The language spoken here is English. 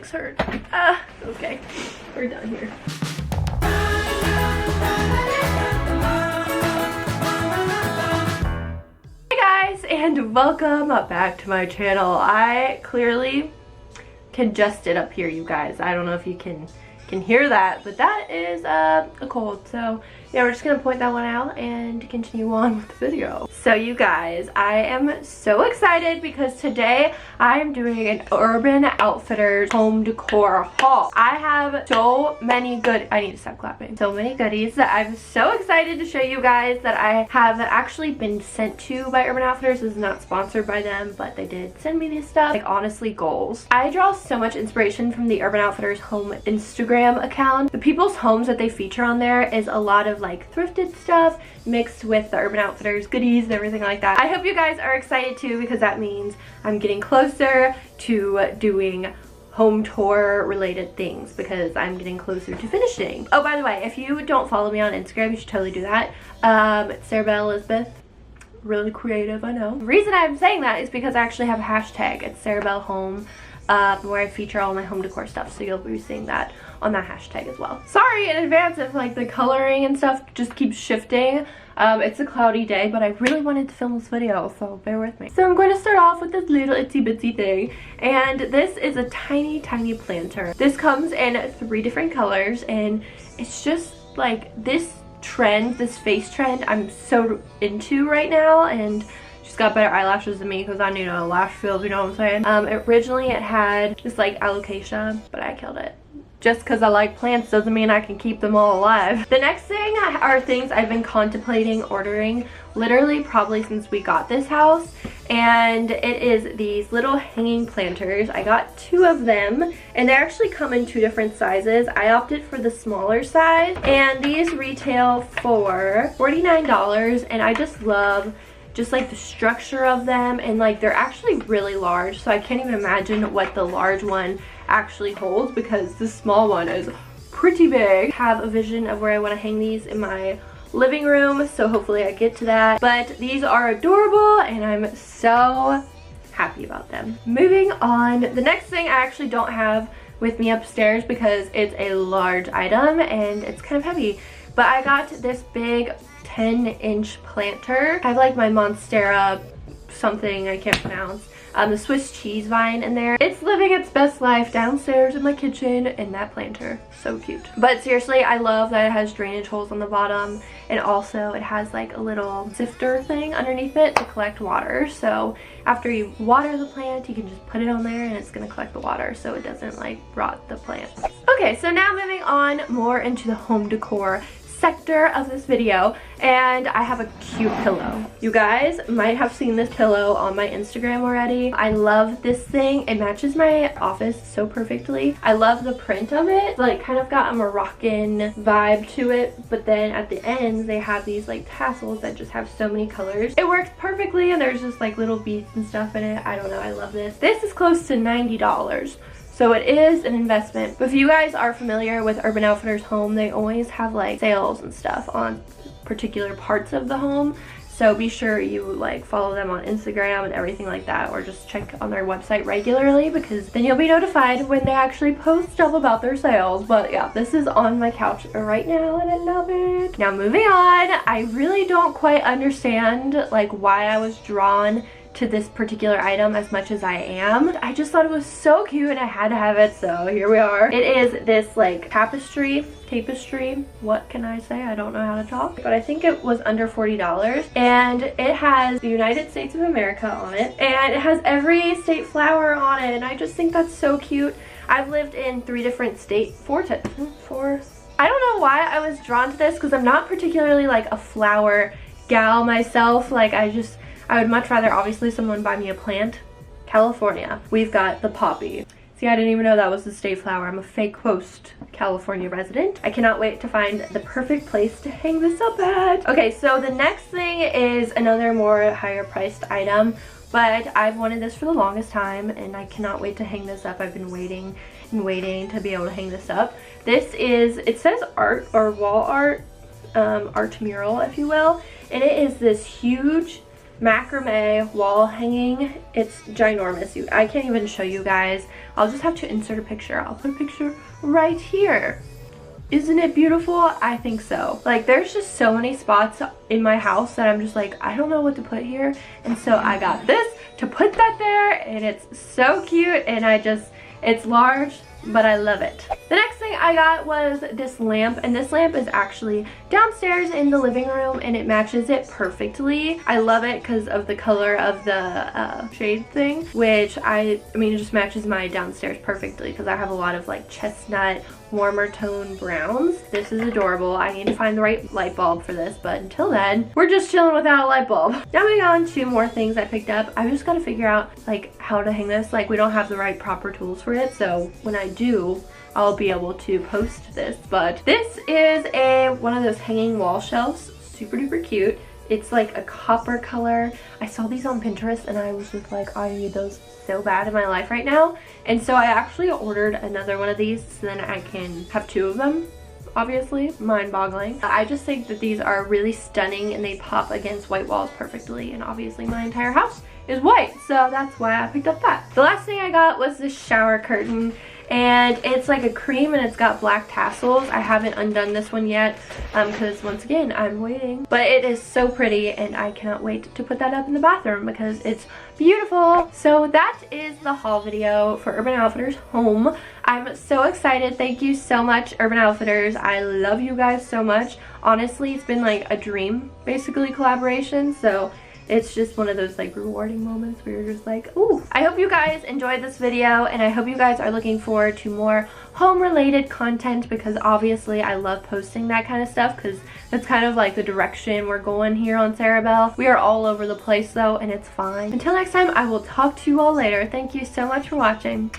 legs hurt. Okay, we're done here. Hey guys, and welcome back to my channel. I clearly congested up here, you guys. I don't know if you can hear that, but that is a cold. So yeah, we're just gonna point that one out and continue on with the video. So you guys, I am so excited because today I am doing an Urban Outfitters home decor haul. I have so many I need to stop clapping. So many goodies that I'm so excited to show you guys that I have actually been sent to by Urban Outfitters. This is not sponsored by them, but they did send me this stuff. Like, honestly, goals. I draw so much inspiration from the Urban Outfitters home Instagram account. The people's homes that they feature on there is a lot of like thrifted stuff mixed with the Urban Outfitters goodies and everything like that. I hope you guys are excited too, because that means I'm getting closer to doing home tour related things, because I'm getting closer to finishing. Oh, by the way, if you don't follow me on Instagram, you should totally do that. It's Sarah Belle Elizabeth. Really creative, I know. The reason I'm saying that is because I actually have a hashtag. It's Sarah Belle Home, where I feature all my home decor stuff, so you'll be seeing that on that hashtag as well. Sorry in advance if like the coloring and stuff just keeps shifting. It's a cloudy day, but I really wanted to film this video, so bear with me. So I'm going to start off with this little itsy bitsy thing, and this is a tiny planter. This comes in 3 different colors, and it's just like this trend, this face trend I'm so into right now, and she's got better eyelashes than me because I need a lash field, you know what I'm saying? Originally it had this like alocasia, but I killed it. Just because I like plants doesn't mean I can keep them all alive. The next thing are things I've been contemplating ordering literally probably since we got this house, and it is these little hanging planters. I got 2 of them, and they actually come in 2 different sizes. I opted for the smaller size, and these retail for $49, and I just love just like the structure of them, and like they're actually really large, so I can't even imagine what the large one actually holds, because this small one is pretty big. I have a vision of where I want to hang these in my living room, so hopefully I get to that. But these are adorable, and I'm so happy about them. Moving on, the next thing I actually don't have with me upstairs because it's a large item and it's kind of heavy, but I got this big 10-inch planter. I have like my Monstera something I can't pronounce, the Swiss cheese vine in there. It's living its best life downstairs in my kitchen in that planter. So cute. But seriously, I love that it has drainage holes on the bottom, and also it has like a little sifter thing underneath it to collect water. So after you water the plant, you can just put it on there and it's gonna collect the water so it doesn't like rot the plant. Okay, so now moving on more into the home decor sector of this video, and I have a cute pillow. You guys might have seen this pillow on my Instagram already. I love this thing. It matches my office so perfectly. I love the print of it. It's like kind of got a Moroccan vibe to it, but then at the ends they have these like tassels that just have so many colors. It works perfectly, and there's just like little beads and stuff in it. I don't know, I love this. This is close to $90. So it is an investment. But if you guys are familiar with Urban Outfitters home, they always have like sales and stuff on particular parts of the home. So be sure you like follow them on Instagram and everything like that, or just check on their website regularly, because then you'll be notified when they actually post stuff about their sales. But yeah, this is on my couch right now and I love it. Now moving on, I really don't quite understand like why I was drawn to this particular item as much as I am. I just thought it was so cute and I had to have it, so here we are. It is this like tapestry, what can I say? I don't know how to talk, but I think it was under $40, and it has the United States of America on it, and it has every state flower on it, and I just think that's so cute. I've lived in 3 different states, 4. I don't know why I was drawn to this, because I'm not particularly like a flower gal myself. Like I would much rather obviously someone buy me a plant. California, we've got the poppy. See, I didn't even know that was the state flower. I'm a fake host California resident. I cannot wait to find the perfect place to hang this up at. Okay, so the next thing is another more higher priced item, but I've wanted this for the longest time and I cannot wait to hang this up. I've been waiting and waiting to be able to hang this up. This is, it says art or wall art, art mural if you will, and it is this huge macrame wall hanging. It's ginormous. I can't even show you guys. I'll just have to insert a picture. I'll put a picture right here. Isn't it beautiful? I think so. Like, there's just so many spots in my house that I'm just like, I don't know what to put here. And so I got this to put that there, and it's so cute, and it's large, but I love it. The next thing I got was this lamp, and this lamp is actually downstairs in the living room, and it matches it perfectly. I love it because of the color of the shade thing, which I mean, it just matches my downstairs perfectly because I have a lot of like chestnut, warmer tone browns. This is adorable. I need to find the right light bulb for this, but until then, we're just chilling without a light bulb. Now moving on to more things I picked up. I just gotta figure out like how to hang this. Like, we don't have the right proper tools for it, so when I do, I'll be able to post this. But this is one of those hanging wall shelves. Super duper cute. It's like a copper color. I saw these on Pinterest and I was just like, I need those so bad in my life right now. And so I actually ordered another one of these so then I can have two of them. Obviously, mind-boggling. I just think that these are really stunning and they pop against white walls perfectly, and obviously my entire house is white, so that's why I picked up that. The last thing I got was this shower curtain, and it's like a cream and it's got black tassels. I haven't undone this one yet because once again, I'm waiting. But it is so pretty and I cannot wait to put that up in the bathroom because it's beautiful. So that is the haul video for Urban Outfitters Home. I'm so excited. Thank you so much, Urban Outfitters. I love you guys so much. Honestly, it's been like a dream, basically, collaboration. So it's just one of those like rewarding moments where you're just like, ooh. I hope you guys enjoyed this video, and I hope you guys are looking forward to more home related content because obviously I love posting that kind of stuff because that's kind of like the direction we're going here on Sarah Belle. We are all over the place though, and it's fine. Until next time, I will talk to you all later. Thank you so much for watching.